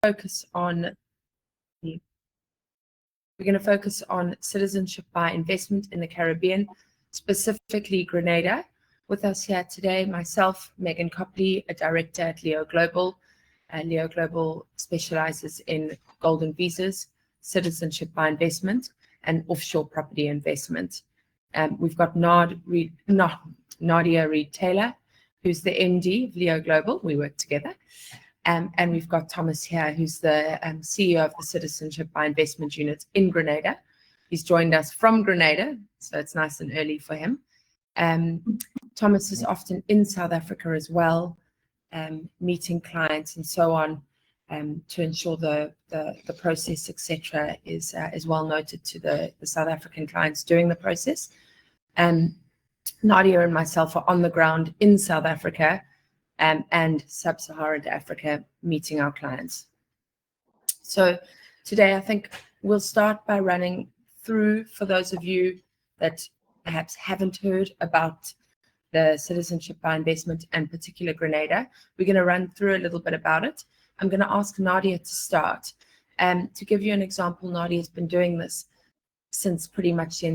focus on citizenship by investment in the Caribbean, specifically Grenada. With us here today, myself, Megan Copley, a director at Leo Global. Leo Global specializes in golden visas, citizenship by investment, and offshore property investment. We've got Nadia Reed-Taylor, who's the MD of Leo Global. We work together. And we've got Thomas here, who's the CEO of the Citizenship by Investment Unit in Grenada. He's joined us from Grenada, so it's nice and early for him. Thomas is often in South Africa as well, meeting clients and so on, to ensure the process, etc., is well noted to the South African clients during the process. Nadia and myself are on the ground in South Africa and Sub-Saharan Africa, meeting our clients. So today, I think we'll start by running through, for those of you that perhaps haven't heard about the citizenship by investment and particular Grenada, we're going to run through a little bit about it. I'm going to ask Nadia to start. To give you an example, Nadia's been doing this since pretty much the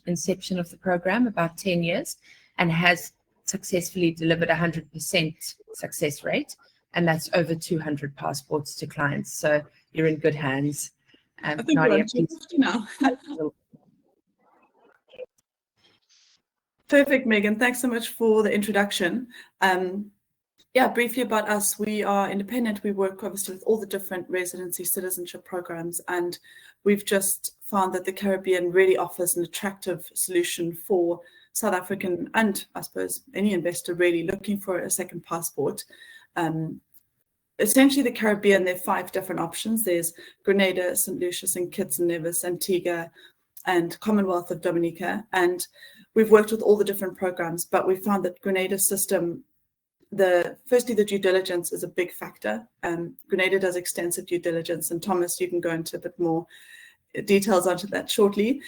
inception of the program, about 10 years, and has successfully delivered 100% success rate, and that's over 200 passports to clients. So you're in good hands. I think Nadia, we're on 250 now. Perfect, Megan. Thanks so much for the introduction. Yeah, briefly about us. We are independent. We work obviously with all the different residency citizenship programs, and we've just found that the Caribbean really offers an attractive solution for South African and, I suppose, any investor really looking for a second passport. Essentially, the Caribbean, there are 5 different options. There's Grenada, St. Lucia, St. Kitts and Nevis, Antigua, and Commonwealth of Dominica. And we've worked with all the different programs, but we found that Grenada's system, firstly, the due diligence is a big factor. Grenada does extensive due diligence, and Thomas, you can go into a bit more details onto that shortly.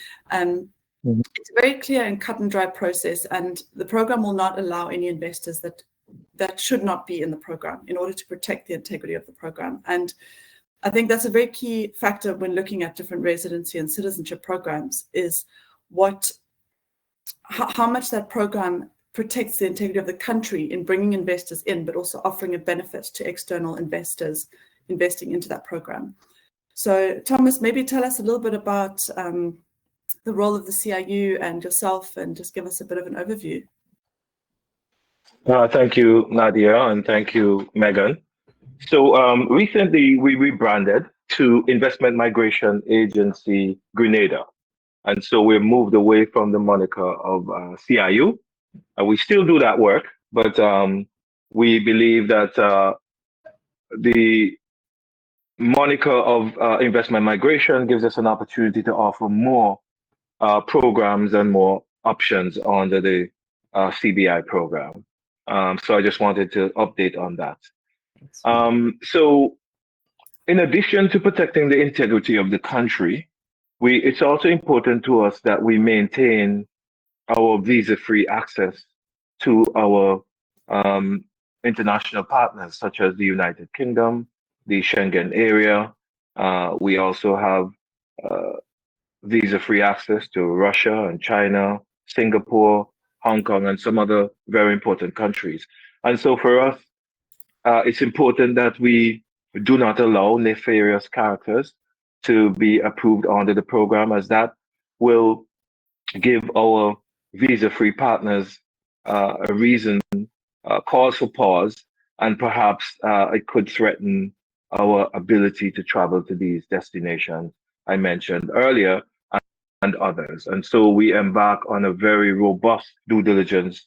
It's a very clear and cut and dry process, and the program will not allow any investors that should not be in the program in order to protect the integrity of the program. And I think that's a very key factor when looking at different residency and citizenship programs, is how much that program protects the integrity of the country in bringing investors in, but also offering a benefit to external investors investing into that program. So Thomas, maybe tell us a little bit about the role of the CIU and yourself, and just give us a bit of an overview. Thank you, Nadia, and thank you, Megan. So recently we rebranded to Investment Migration Agency Grenada. And so we moved away from the moniker of CIU. We still do that work, but we believe that the moniker of investment migration gives us an opportunity to offer more programs and more options under the CBI program. So I just wanted to update on that. So in addition to protecting the integrity of the country, it's also important to us that we maintain our visa-free access to our international partners, such as the United Kingdom, the Schengen area. We also have visa-free access to Russia and China, Singapore, Hong Kong, and some other very important countries. And so for us, it's important that we do not allow nefarious characters to be approved under the program, as that will give our visa-free partners a reason, cause for pause, and perhaps it could threaten our ability to travel to these destinations I mentioned earlier and others. And so we embark on a very robust due diligence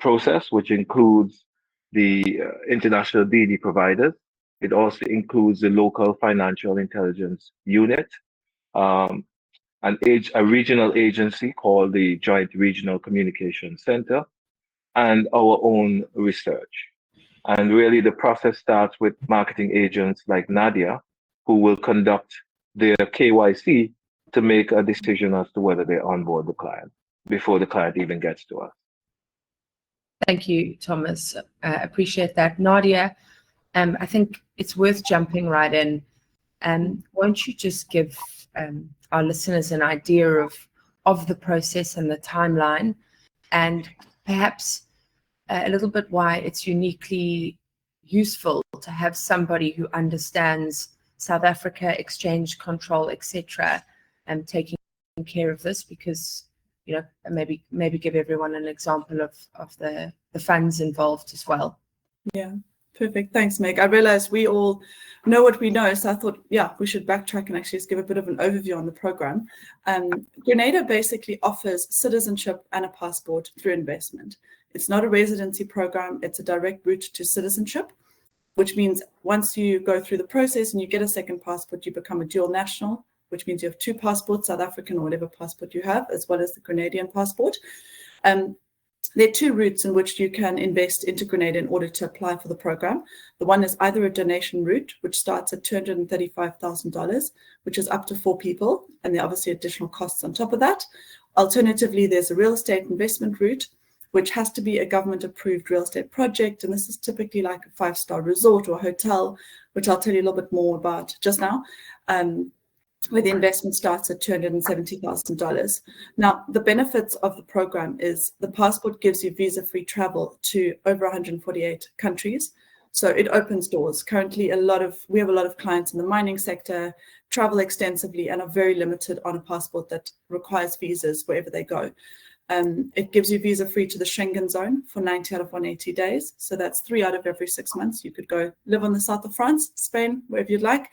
process, which includes the international DD providers. It also includes the local financial intelligence unit, a regional agency called the Joint Regional Communication Center, and our own research. And really the process starts with marketing agents like Nadia, who will conduct their KYC to make a decision as to whether they onboard the client before the client even gets to us. Thank you, Thomas. Appreciate that. Nadia, I think it's worth jumping right in. Won't you just give our listeners an idea of the process and the timeline, and perhaps a little bit why it's uniquely useful to have somebody who understands South Africa, exchange control, etc., and taking care of this, because maybe give everyone an example of the funds involved as well. Yeah, perfect. Thanks, Meg. I realize we all know what we know, so I thought, yeah, we should backtrack and actually just give a bit of an overview on the program. Grenada basically offers citizenship and a passport through investment. It's not a residency program, it's a direct route to citizenship, which means once you go through the process and you get a second passport, you become a dual national, which means you have two passports, South African or whatever passport you have, as well as the Grenadian passport. There are two routes in which you can invest into Grenada in order to apply for the program. The one is either a donation route, which starts at $235,000, which is up to 4 people, and there are obviously additional costs on top of that. Alternatively, there's a real estate investment route, which has to be a government-approved real estate project, and this is typically like a 5-star resort or hotel, which I'll tell you a little bit more about just now, where the investment starts at $270,000. Now, the benefits of the program is the passport gives you visa-free travel to over 148 countries. So it opens doors. Currently, we have a lot of clients in the mining sector, travel extensively, and are very limited on a passport that requires visas wherever they go. It gives you visa-free to the Schengen zone for 90 out of 180 days. So that's 3 out of every 6 months. You could go live on the south of France, Spain, wherever you'd like.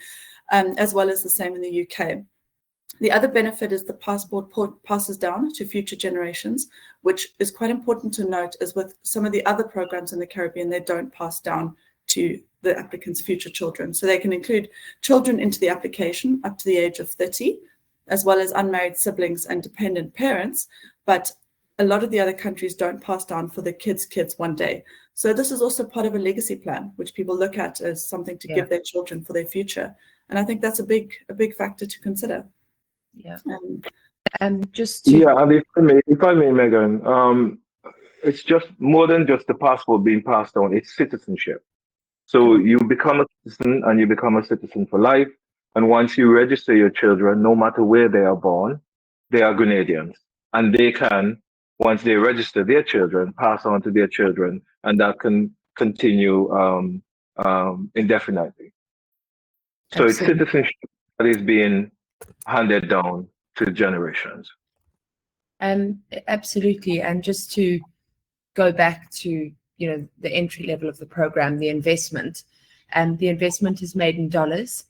As well as the same in the UK. The other benefit is the passport passes down to future generations, which is quite important to note, as with some of the other programs in the Caribbean, they don't pass down to the applicant's future children. So they can include children into the application up to the age of 30, as well as unmarried siblings and dependent parents. But a lot of the other countries don't pass down for the kids' one day. So this is also part of a legacy plan, which people look at as something to give their children for their future. And I think that's a big factor to consider. Yeah. If I may, Megan, it's just more than just the passport being passed on, it's citizenship. So you become a citizen and you become a citizen for life. And once you register your children, no matter where they are born, they are Grenadians. And they can, once they register their children, pass on to their children, and that can continue indefinitely. So it's citizenship that is being handed down to generations. Absolutely. And just to go back to the entry level of the program, the investment is made in dollars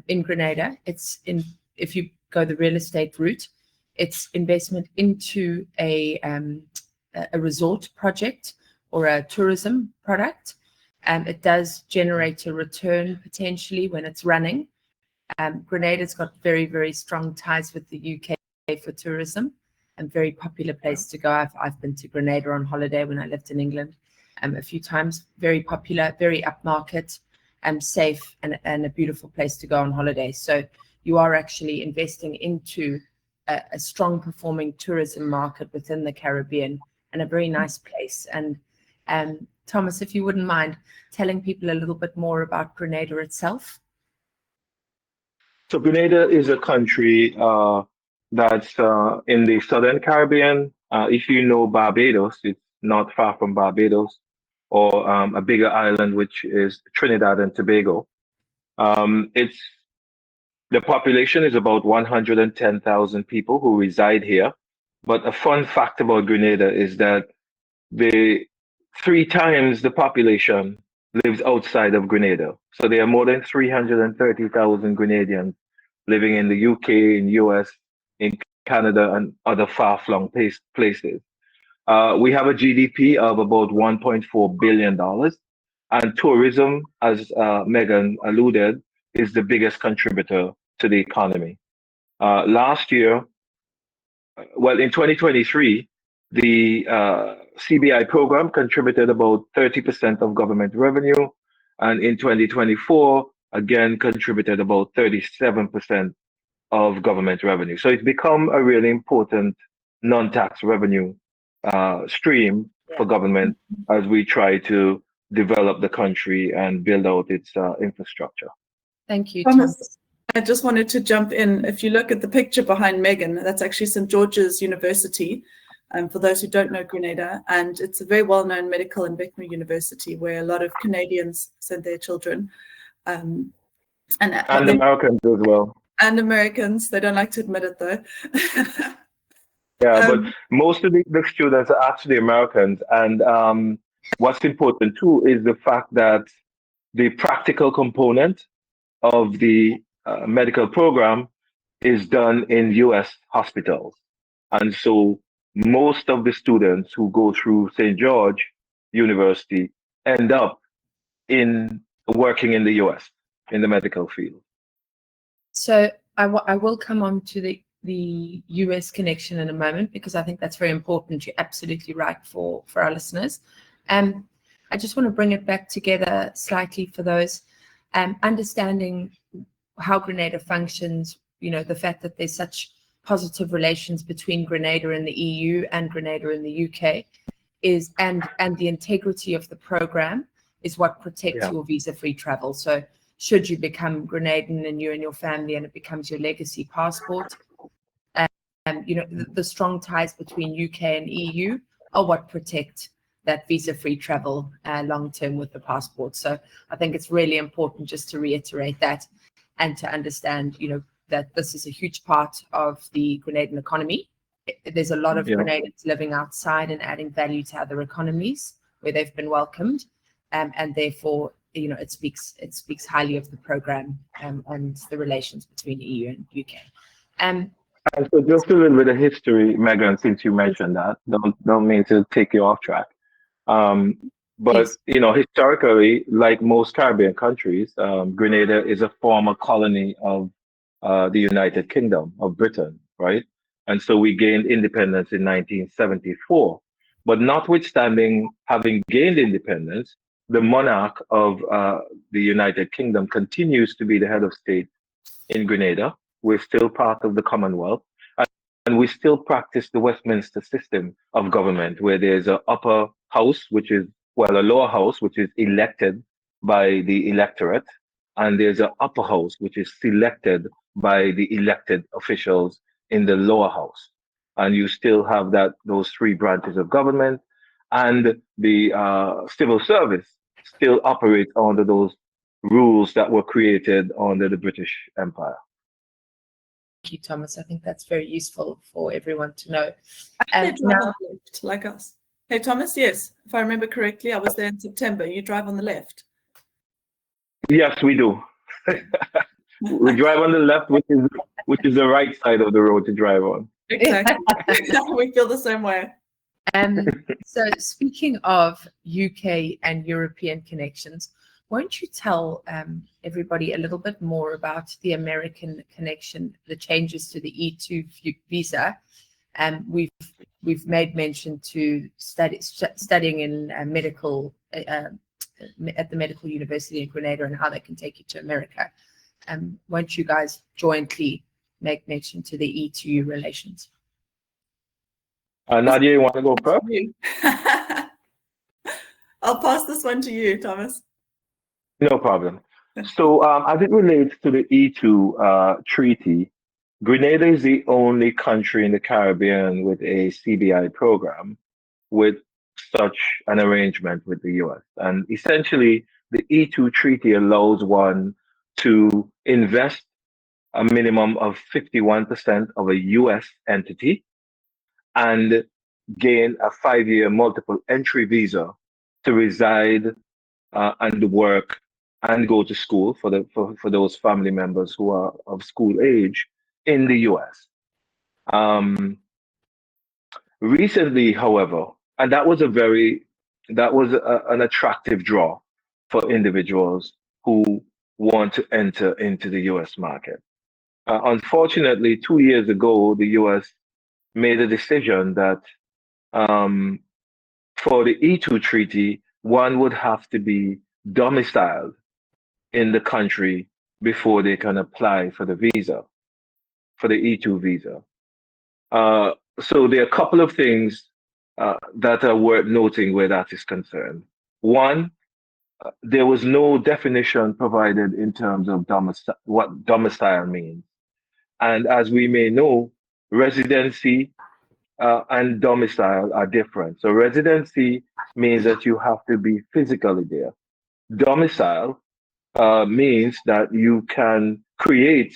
in Grenada. If you go the real estate route, it's investment into a resort project or a tourism product. It does generate a return potentially when it's running. Grenada's got very, very strong ties with the UK for tourism, and very popular place to go. I've been to Grenada on holiday when I lived in England a few times. Very popular, very upmarket, safe, and a beautiful place to go on holiday. So you are actually investing into a strong performing tourism market within the Caribbean, and a very nice place. And Thomas, if you wouldn't mind telling people a little bit more about Grenada itself. So Grenada is a country that's in the Southern Caribbean. If you know Barbados, it's not far from Barbados, or a bigger island, which is Trinidad and Tobago. The population is about 110,000 people who reside here. But a fun fact about Grenada is that 3 times the population lives outside of Grenada. So there are more than 330,000 Grenadians living in the UK, in US, in Canada, and other far-flung places. We have a GDP of about $1.4 billion. And tourism, as Megan alluded, is the biggest contributor to the economy. Last year, in 2023, the CBI program contributed about 30% of government revenue, and in 2024, again, contributed about 37% of government revenue. So it's become a really important non-tax revenue stream for government as we try to develop the country and build out its infrastructure. Thank you, Thomas, Thomas. I just wanted to jump in. If you look at the picture behind Megan, that's actually St. George's University, for those who don't know Grenada. And it's a very well-known medical and veterinary university where a lot of Canadians send their children. And Americans as well. And Americans. They don't like to admit it, though. Yeah, but most of the students are actually Americans. And what's important too is the fact that the practical component of the medical program is done in US hospitals. And so most of the students who go through St. George University end up in working in the US in the medical field. So I will come on to the US connection in a moment, because I think that's very important. You're absolutely right for our listeners. I just want to bring it back together slightly for those understanding how Grenada functions, the fact that there's such positive relations between Grenada and the EU and Grenada and the UK is, and the integrity of the program is what protects your visa-free travel. So should you become Grenadian and you and your family and it becomes your legacy passport, the strong ties between UK and EU are what protect that visa-free travel long-term with the passport. So I think it's really important just to reiterate that and to understand, that this is a huge part of the Grenadian economy. There's a lot of Grenadians living outside and adding value to other economies where they've been welcomed, and therefore, it speaks highly of the program and the relations between EU and UK. And so just a little bit of history, Megan, since you mentioned that, don't mean to take you off track. But historically, like most Caribbean countries, Grenada is a former colony of the United Kingdom of Britain, right? And so we gained independence in 1974. But notwithstanding having gained independence, the monarch of the United Kingdom continues to be the head of state in Grenada. We're still part of the Commonwealth. And we still practice the Westminster system of government, where there's an upper house, a lower house, which is elected by the electorate, and there's an upper house, which is selected by the elected officials in the lower house. And you still have those three branches of government, and the civil service still operates under those rules that were created under the British Empire. Thank you, Thomas. I think that's very useful for everyone to know. They drive on the left, like us. Hey, Thomas, yes, if I remember correctly, I was there in September. You drive on the left. Yes, we do. We drive on the left, which is the right side of the road to drive on. Exactly. We feel the same way. So speaking of UK and European connections, won't you tell everybody a little bit more about the American connection, the changes to the E2 visa? We've made mention to studying in medical at the Medical University in Grenada and how they can take you to America. Won't you guys jointly make mention to the E2 relations? Nadia, you want to go first? I'll pass this one to you, Thomas. No problem. So as it relates to the E2 treaty, Grenada is the only country in the Caribbean with a CBI program with such an arrangement with the US. And essentially, the E2 treaty allows one to invest a minimum of 51% of a US entity and gain a 5-year multiple entry visa to reside and work and go to school for those family members who are of school age in the US. Recently, however, and that was an attractive draw for individuals who want to enter into the US market. Unfortunately, 2 years ago, the US made a decision that for the E2 treaty, one would have to be domiciled in the country before they can apply for the visa, for the E2 visa. So there are a couple of things that are worth noting where that is concerned. One, there was no definition provided in terms of what domicile means. And as we may know, residency and domicile are different. So residency means that you have to be physically there. Domicile means that you can create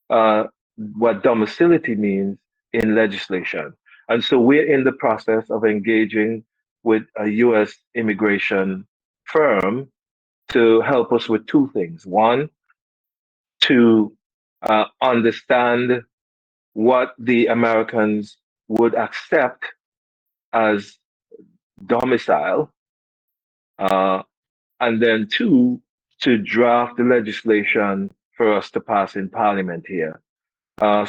what domicility means in legislation. And so we're in the process of engaging with a US immigration firm to help us with two things. One, to understand what the Americans would accept as domicile, uh, and then two, to draft the legislation for us to pass in Parliament here, uh,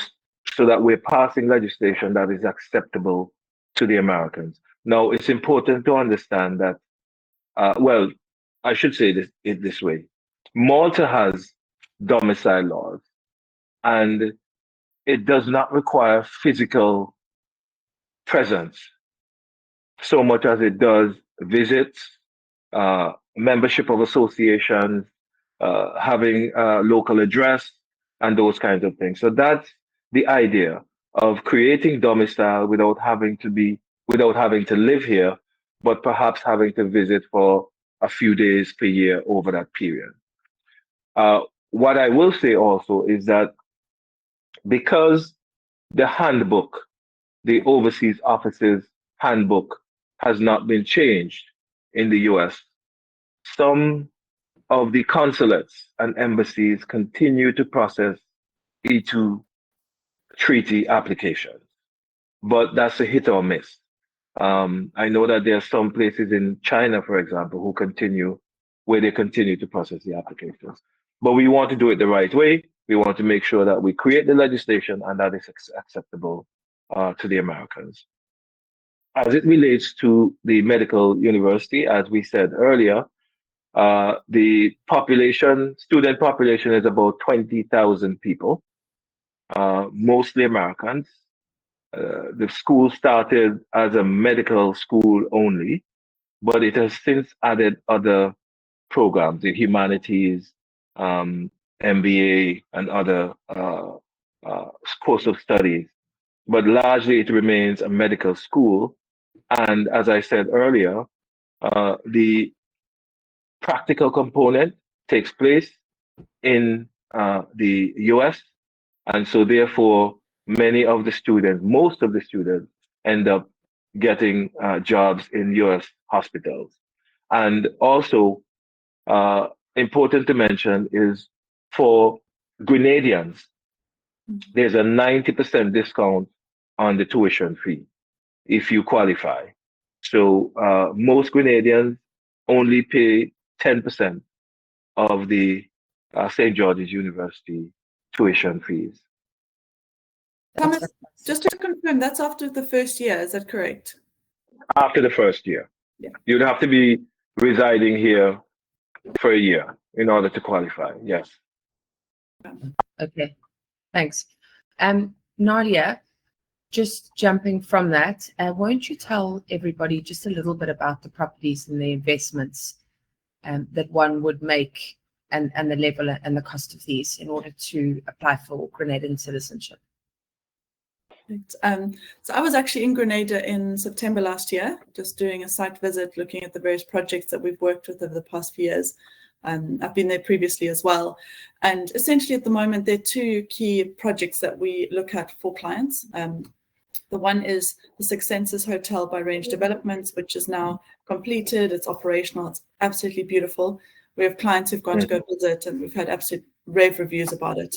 so that we're passing legislation that is acceptable to the Americans. Now, it's important to understand that, well, I should say it this way. Malta has domicile laws, and it does not require physical presence so much as it does visits, membership of associations, having a local address, and those kinds of things. So that's the idea of creating domicile without having to live here, but perhaps having to visit for a few days per year over that period. What I will say also is that because the handbook, the Overseas Offices Handbook, has not been changed in the US, some of the consulates and embassies continue to process E2 treaty applications, but that's a hit or miss. I know that there are some places in China, for example, where they continue to process the applications. But we want to do it the right way. We want to make sure that we create the legislation and that is acceptable to the Americans. As it relates to the medical university, as we said earlier, the student population is about 20,000 people, mostly Americans. The school started as a medical school only, but it has since added other programs, the humanities, MBA, and other course of studies. But largely it remains a medical school. And as I said earlier, the practical component takes place in the US. And so therefore, most of the students end up getting jobs in US hospitals. And also, important to mention is for Grenadians, there's a 90% discount on the tuition fee if you qualify. So most Grenadians only pay 10% of the St. George's University tuition fees. Thomas, just to confirm, that's after the first year, is that correct? After the first year. Yeah. You'd have to be residing here for a year in order to qualify, yes. Okay, thanks. Nadia, just jumping from that, won't you tell everybody just a little bit about the properties and the investments that one would make and the level and the cost of these in order to apply for Grenadian citizenship? So I was actually in Grenada in September last year, just doing a site visit, looking at the various projects that we've worked with over the past few years. I've been there previously as well. And essentially at the moment, there are two key projects that we look at for clients. The one is the Six Senses Hotel by Range Developments, which is now completed. It's operational. It's absolutely beautiful. We have clients who've gone to go visit and we've had absolute rave reviews about it.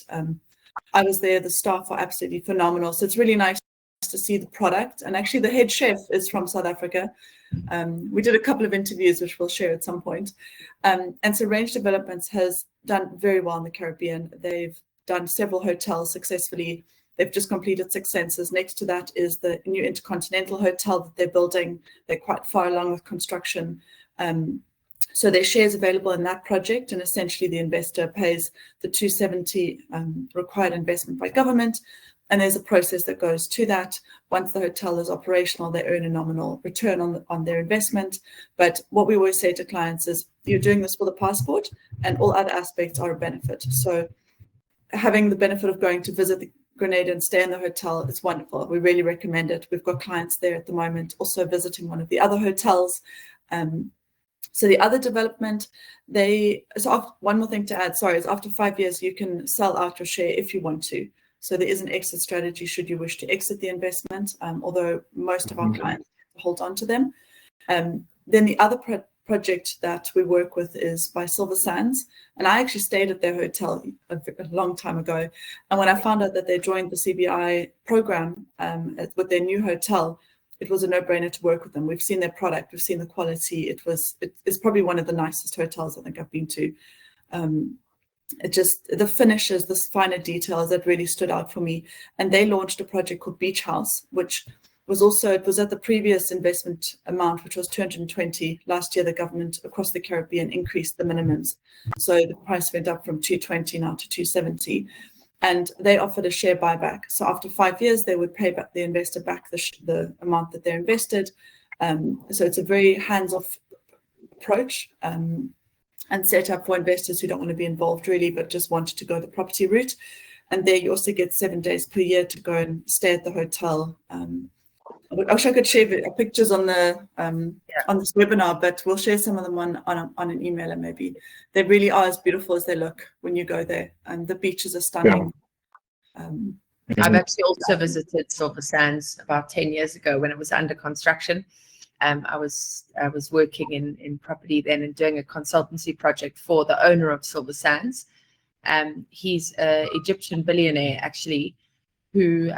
I was there, the staff are absolutely phenomenal. So it's really nice to see the product. And actually the head chef is from South Africa. We did a couple of interviews, which we'll share at some point. And so Range Developments has done very well in the Caribbean. They've done several hotels successfully. They've just completed Six Senses. Next to that is the new Intercontinental Hotel that they're building. They're quite far along with construction. So there's shares available in that project, and essentially the investor pays the 270 required investment by government, and there's a process that goes to that. Once the hotel is operational, they earn a nominal return on their investment. But what we always say to clients is, you're doing this for the passport, and all other aspects are a benefit. So having the benefit of going to visit the Grenada and stay in the hotel is wonderful. We really recommend it. We've got clients there at the moment also visiting one of the other hotels. So the other development, one more thing to add, sorry, is after 5 years, you can sell out your share if you want to. So there is an exit strategy should you wish to exit the investment, although most of our clients hold on to them. Then the other project that we work with is by Silver Sands. And I actually stayed at their hotel a long time ago. And when I found out that they joined the CBI program with their new hotel, it was a no-brainer to work with them. We've seen their product, we've seen the quality. It's probably one of the nicest hotels I think I've been to. The finishes, the finer details that really stood out for me. And they launched a project called Beach House, which it was at the previous investment amount, which was 220. Last year, the government across the Caribbean increased the minimums. So the price went up from 220 now to 270. And they offered a share buyback. So after 5 years, they would pay back the investor back the amount that they invested. So it's a very hands-off approach and set up for investors who don't want to be involved really, but just wanted to go the property route. And there you also get 7 days per year to go and stay at the hotel. I wish I could share pictures on this webinar, but we'll share some of them on an email, and maybe they really are as beautiful as they look when you go there. And the beaches are stunning. Yeah. I've actually also visited Silver Sands about 10 years ago when it was under construction. I was working in property then and doing a consultancy project for the owner of Silver Sands. He's an Egyptian billionaire actually who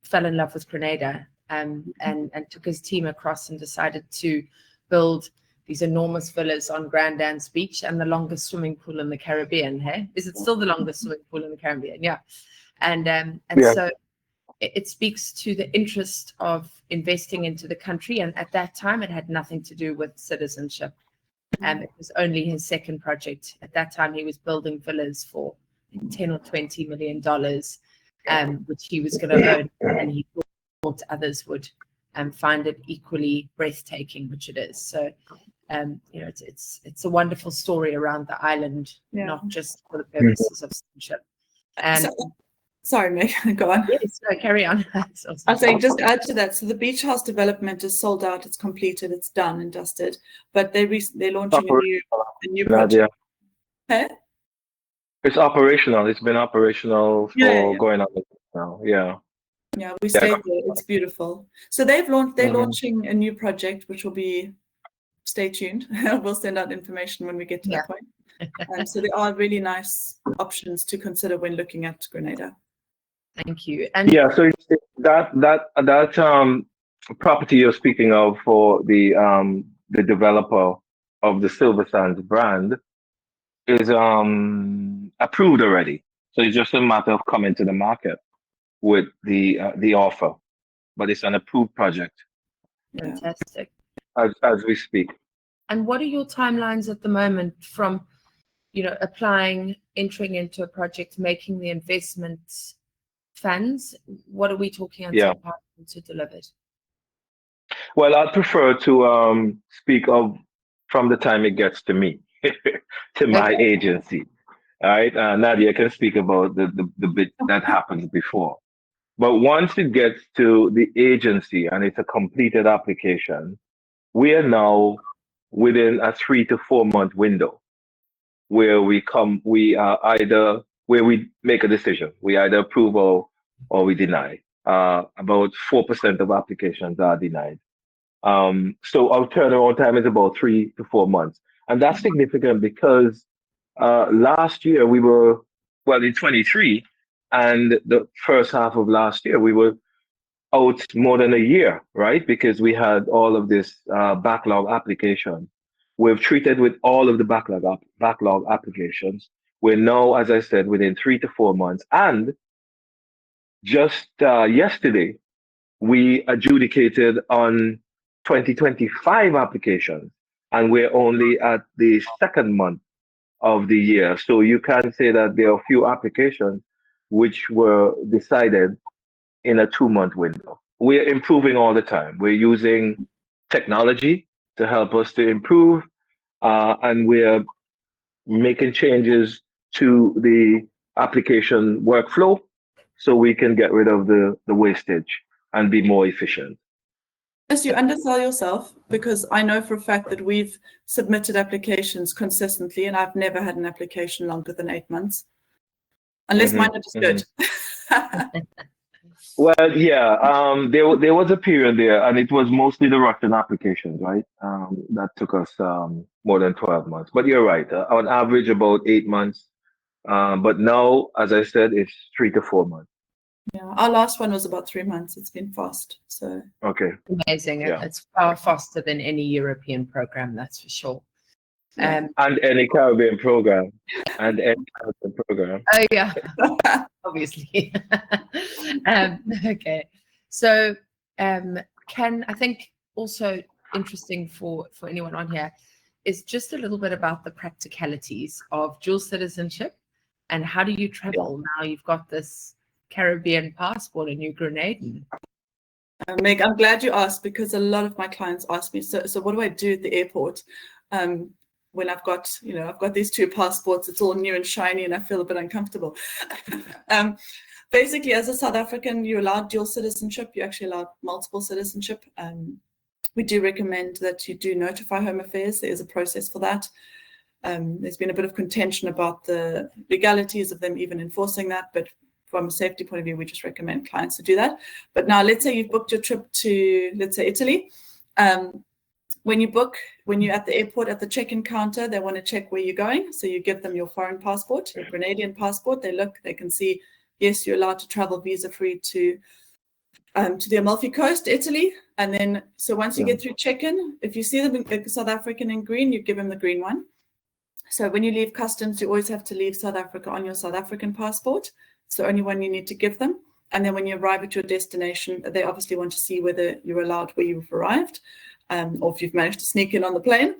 fell in love with Grenada. And took his team across and decided to build these enormous villas on Grenada's beach and the longest swimming pool in the Caribbean. Hey, is it still the longest swimming pool in the Caribbean? Yeah, so it speaks to the interest of investing into the country. And at that time, it had nothing to do with citizenship. It was only his second project. At that time, he was building villas for $10 or $20 million, which he was going to own, and he thought others would find it equally breathtaking, which it is. So, it's a wonderful story around the island, not just for the purposes of citizenship. Sorry, Meg, go on. Yes, no, carry on. Awesome. I was saying, just add to that. So the beach house development is sold out, it's completed, it's done and dusted. But they're launching a new project. Huh? It's operational. It's been operational for going on now. Yeah. Yeah, we stayed there. It's beautiful. So they're launching a new project, which will be, stay tuned. We'll send out information when we get to that point. And so there are really nice options to consider when looking at Grenada. Thank you. And so it's that property you're speaking of for the developer of the Silver Sands brand is approved already. So it's just a matter of coming to the market with the offer, but it's an approved project. Fantastic. As we speak. And what are your timelines at the moment from, applying, entering into a project, making the investment funds? What are we talking until to deliver it? Well, I'd prefer to speak of from the time it gets to me, to my agency. All right, Nadia can speak about the bit that happens before. But once it gets to the agency and it's a completed application, we are now within a 3 to 4 month window where we make a decision. We either approve or we deny. About 4% of applications are denied. So our turnaround time is about 3 to 4 months. And that's significant because last year we were, in 23, and the first half of last year, we were out more than a year, right? Because we had all of this backlog application. We've treated with all of the backlog applications. We're now, as I said, within 3 to 4 months. And just yesterday, we adjudicated on 2025 applications. and we're only at the second month of the year. So you can say that there are a few applications which were decided in a 2 month window. We're improving all the time. We're using technology to help us to improve, and we're making changes to the application workflow so we can get rid of the wastage and be more efficient. Yes, you undersell yourself, because I know for a fact that we've submitted applications consistently, and I've never had an application longer than 8 months, unless mine are just good. Well, yeah, there was a period there, and it was mostly the Russian applications, right? That took us more than 12 months. But you're right, on average about 8 months. But now, as I said, it's 3 to 4 months. Yeah, our last one was about 3 months. It's been fast. So Okay. Amazing. Yeah. It's far faster than any European program, that's for sure. And any Caribbean program. And any Caribbean program. Oh yeah, obviously. Okay, so I think also interesting for anyone on here is just a little bit about the practicalities of dual citizenship and how do you travel now you've got this Caribbean passport and you're Grenadian. Meg, I'm glad you asked, because a lot of my clients ask me, so what do I do at the airport when I've got these two passports? It's all new and shiny and I feel a bit uncomfortable. Basically, as a South African, you're allowed dual citizenship. You're actually allowed multiple citizenship. We do recommend that you do notify Home Affairs. There is a process for that. There's been a bit of contention about the legalities of them even enforcing that, but from a safety point of view, we just recommend clients to do that. But now, let's say you've booked your trip to, let's say, Italy. When you're at the airport, at the check-in counter, they want to check where you're going. So you give them your foreign passport, your Grenadian passport. They can see, yes, you're allowed to travel visa-free to the Amalfi Coast, Italy. And then, so once you get through check-in, if you see the South African in green, you give them the green one. So when you leave customs, you always have to leave South Africa on your South African passport. It's the only one you need to give them. And then when you arrive at your destination, they obviously want to see whether you're allowed where you've arrived, or if you've managed to sneak in on the plane.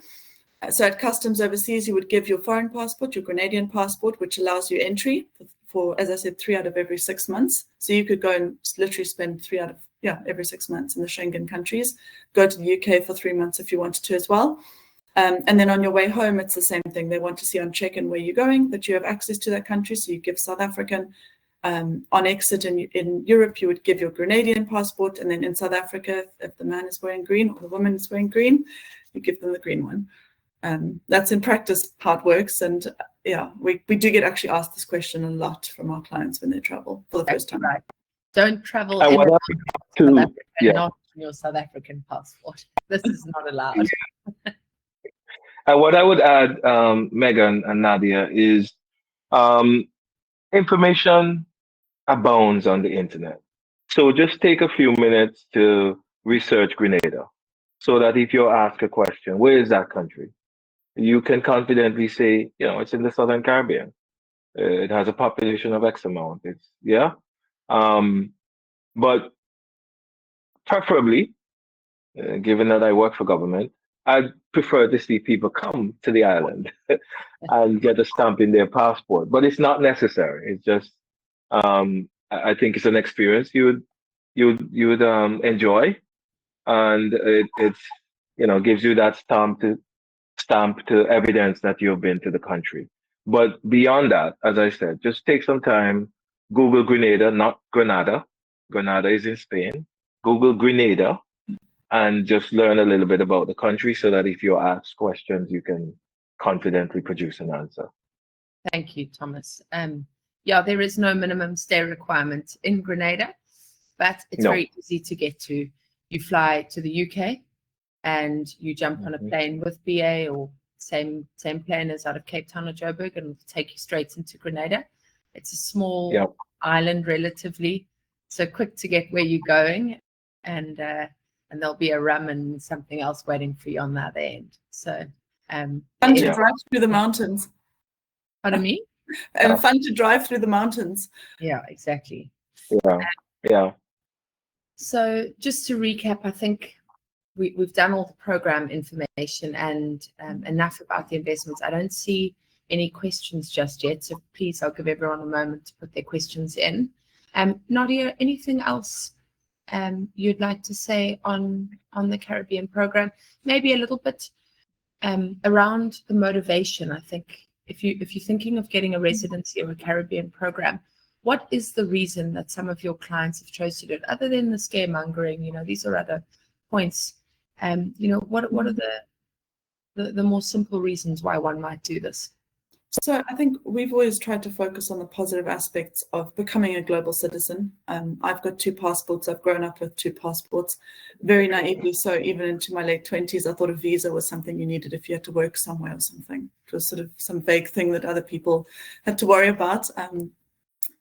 So at customs overseas, you would give your foreign passport, your Grenadian passport, which allows you entry for, as I said, 3 out of every 6 months. So you could go and literally spend 3 out of every 6 months in the Schengen countries. Go to the UK for 3 months if you wanted to as well. And then on your way home, it's the same thing. They want to see on check-in where you're going, that you have access to that country. So you give South African. On exit in Europe, you would give your Grenadian passport. And then in South Africa, if the man is wearing green or the woman is wearing green, you give them the green one. That's in practice how it works. And we do get actually asked this question a lot from our clients when they travel for the first time. Right. Don't travel And in what South Africa, not on your South African passport. This is not allowed. And what I would add, Megan and Nadia, is information abounds on the internet. So just take a few minutes to research Grenada, so that if you're asked a question, where is that country? You can confidently say, it's in the Southern Caribbean. It has a population of X amount. But preferably, given that I work for government, I'd prefer to see people come to the island and get a stamp in their passport. But it's not necessary. It's just, I think it's an experience you would enjoy, and it's gives you that stamp to evidence that you've been to the country. But beyond that, as I said, just take some time, Google Grenada, not Grenada. Grenada is in Spain. Google Grenada, and just learn a little bit about the country, so that if you're asked questions, you can confidently produce an answer. Thank you, Thomas. There is no minimum stay requirement in Grenada, but it's very easy to get to. You fly to the UK and you jump on a plane with BA, or same plane as out of Cape Town or Joburg, and it'll take you straight into Grenada. It's a small island relatively, so quick to get where you're going, and there'll be a rum and something else waiting for you on the other end. So fun to drive through the mountains. Pardon me? And fun to drive through the mountains. Yeah, exactly. Yeah. So just to recap, I think we've done all the program information and enough about the investments. I don't see any questions just yet, so please, I'll give everyone a moment to put their questions in. Nadia, anything else you'd like to say on the Caribbean program? Maybe a little bit around the motivation. I think if you're thinking of getting a residency or a Caribbean program, what is the reason that some of your clients have chosen to do it, other than the scaremongering? These are other points. What are the more simple reasons why one might do this? So I think we've always tried to focus on the positive aspects of becoming a global citizen. I've got 2 passports. I've grown up with 2 passports, very naively. So even into my late 20s, I thought a visa was something you needed if you had to work somewhere or something. It was sort of some vague thing that other people had to worry about.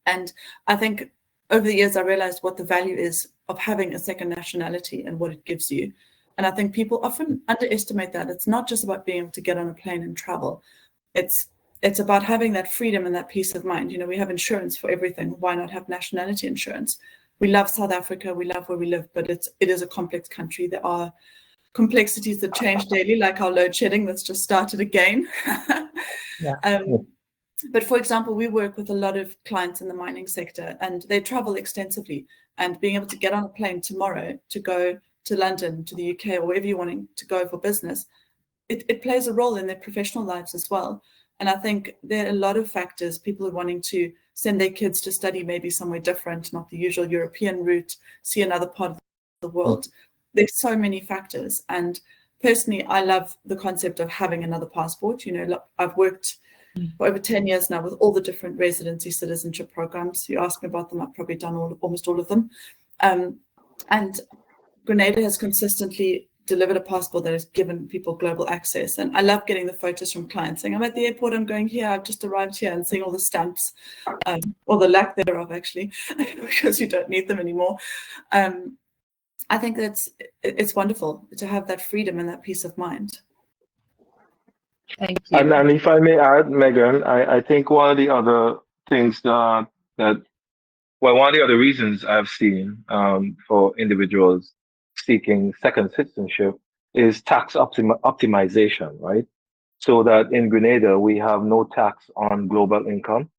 And I think over the years, I realized what the value is of having a second nationality and what it gives you. And I think people often underestimate that. It's not just about being able to get on a plane and travel. It's about having that freedom and that peace of mind. We have insurance for everything. Why not have nationality insurance? We love South Africa. We love where we live, but it is a complex country. There are complexities that change daily, like our load shedding that's just started again. Yeah. But for example, we work with a lot of clients in the mining sector, and they travel extensively. And being able to get on a plane tomorrow to go to London, to the UK, or wherever you're wanting to go for business, it plays a role in their professional lives as well. And I think there are a lot of factors. People are wanting to send their kids to study maybe somewhere different, not the usual European route, see another part of the world. There's so many factors. And personally, I love the concept of having another passport. I've worked for over 10 years now with all the different residency citizenship programs. You ask me about them, I've probably done almost all of them. And Grenada has consistently delivered a passport that has given people global access. And I love getting the photos from clients saying, I'm at the airport, I'm going here, I've just arrived here, and seeing all the stamps, or the lack thereof actually, because you don't need them anymore. I think it's wonderful to have that freedom and that peace of mind. Thank you. And if I may add, Megan, I think one of the other things one of the other reasons I've seen for individuals seeking second citizenship is tax optimization, right? So that in Grenada, we have no tax on global income,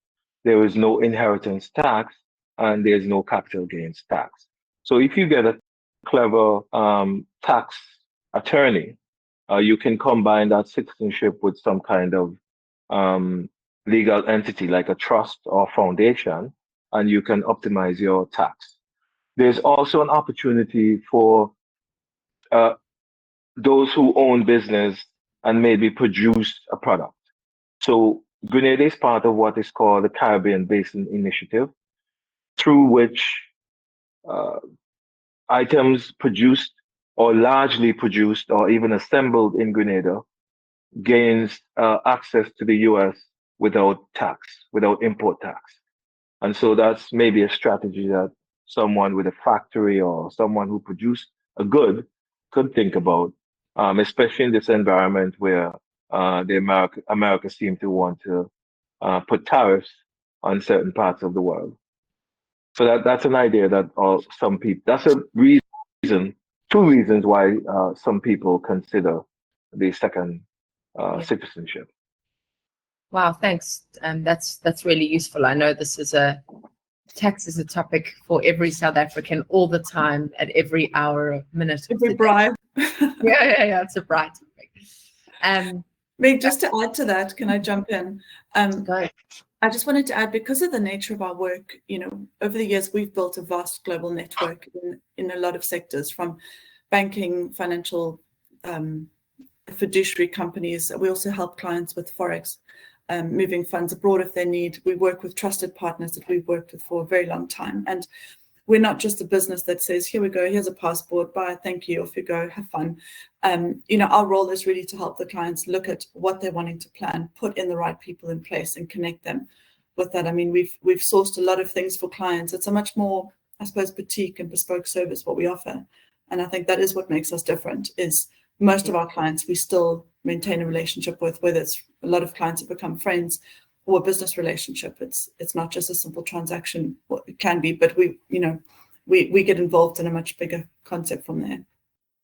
there is no inheritance tax, and there's no capital gains tax. So if you get a clever tax attorney, you can combine that citizenship with some kind of legal entity like a trust or foundation, and you can optimize your tax. There's also an opportunity for those who own business and maybe produce a product. So Grenada is part of what is called the Caribbean Basin Initiative, through which items produced or largely produced or even assembled in Grenada gains access to the US without tax, without import tax. And so that's maybe a strategy that someone with a factory or someone who produced a good could think about, especially in this environment where America seem to want to put tariffs on certain parts of the world. So that's an idea that some people, that's a reason, 2 reasons why some people consider the second citizenship. Wow, thanks. That's really useful. I know tax is a topic for every South African all the time, at every hour, minute. Every bribe. Yeah, it's a bright topic. Meg, just to add to that, can I jump in? Go. I just wanted to add, because of the nature of our work, over the years, we've built a vast global network in a lot of sectors, from banking, financial, fiduciary companies. We also help clients with Forex, moving funds abroad if they need. We work with trusted partners that we've worked with for a very long time. And we're not just a business that says, here we go, here's a passport, bye, thank you, off you go, have fun. Our role is really to help the clients look at what they're wanting to plan, put in the right people in place and connect them with that. I mean, we've sourced a lot of things for clients. It's a much more, I suppose, boutique and bespoke service what we offer. And I think that is what makes us different, is most of our clients we still maintain a relationship with, whether it's a lot of clients have become friends or a business relationship. It's not just a simple transaction. Well, it can be, but we get involved in a much bigger concept from there.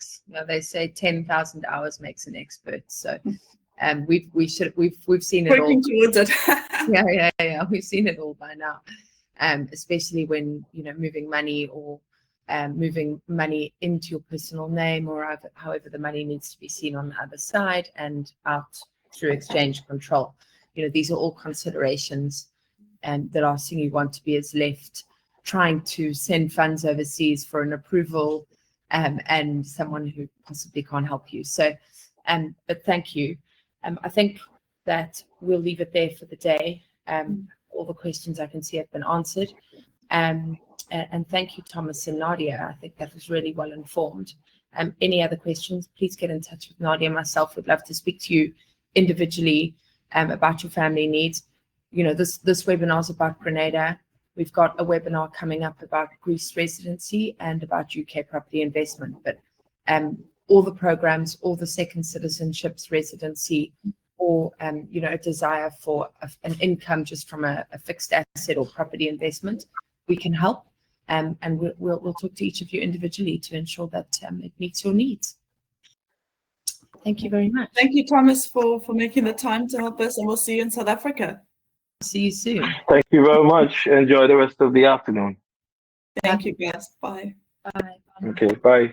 tasks. You know, they say 10,000 hours makes an expert. So we've seen it all. Working towards it. Yeah. We've seen it all by now. Especially when, you know, moving money or moving money into your personal name, or however the money needs to be seen on the other side and out through exchange control. You know, these are all considerations that asking you want to be as left trying to send funds overseas for an approval and someone who possibly can't help you. So, but thank you. I think that we'll leave it there for the day. All the questions I can see have been answered. And thank you, Thomas and Nadia. I think that was really well informed. Any other questions, please get in touch with Nadia and myself. We'd love to speak to you individually about your family needs. You know, this webinar is about Grenada. We've got a webinar coming up about Greece residency and about UK property investment. But all the programs, all the second citizenships, residency, or you know, a desire for an income just from a fixed asset or property investment, we can help. And we'll talk to each of you individually to ensure that it meets your needs. Thank you very much. Thank you, Thomas, for making the time to help us, and we'll see you in South Africa. See you soon. Thank you very much. Enjoy the rest of the afternoon. Thank you, guys. Bye. Bye. Okay, bye.